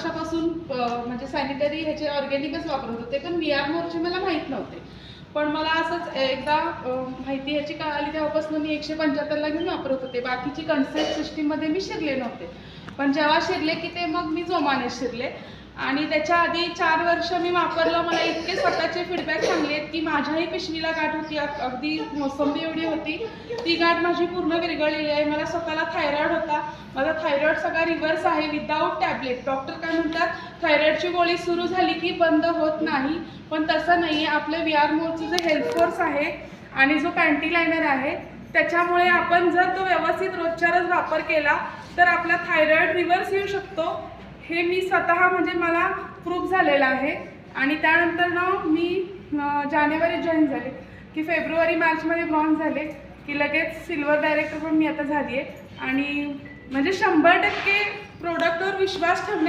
वर्षापासून म्हणजे सॅनिटरी ह्याचे ऑर्गॅनिकच वापरत होते, पण VR मोरचे मला माहीत नव्हते. पण मला असंच एकदा माहिती ह्याची कळाली, तेव्हापासून मी 175ला घेऊन वापरत होते. बाकीची कन्सेप्ट सिस्टीममध्ये मी शिरले नव्हते, पण जेव्हा शिरले की ते मग मी जोमाने शिरले. आणि त्याच्या आधी 4 वर्ष मी वापरलं. मला इतके स्वतःचे फीडबॅक चांगले आहेत की माझ्याही पिशवीला गाठ होती, अगदी मोसंबी एवढी होती, ती गाठ माझी पूर्ण विरघळलेली आहे. मला स्वतःला थायरॉइड होता, माझा थायरॉइड सगळा रिव्हर्स आहे विदाऊट टॅबलेट. डॉक्टर काय म्हणतात, थायरॉइडची गोळी सुरू झाली की बंद होत नाही, पण तसं नाही आहे. आपलं VR मोरचं जे हेल्थ फोर्स आहे आणि जो पॅन्टी लायनर आहे, त्याच्यामुळे आपण जर तो व्यवस्थित रोजच्या रोज वापर केला तर आपला थायरॉइड रिव्हर्स येऊ शकतो. हे मी स्वतः म्हणजे मला प्रूफ झालेलं आहे. आणि त्यानंतर ना मी जानेवारीत जॉईन झाले की फेब्रुवारी मार्चमध्ये ब्रॉन्झ झाले की लगेच सिल्वर डायरेक्टर पण मी आता झाली आहे. आणि म्हणजे 100% प्रोडक्टवर विश्वास ठेवणे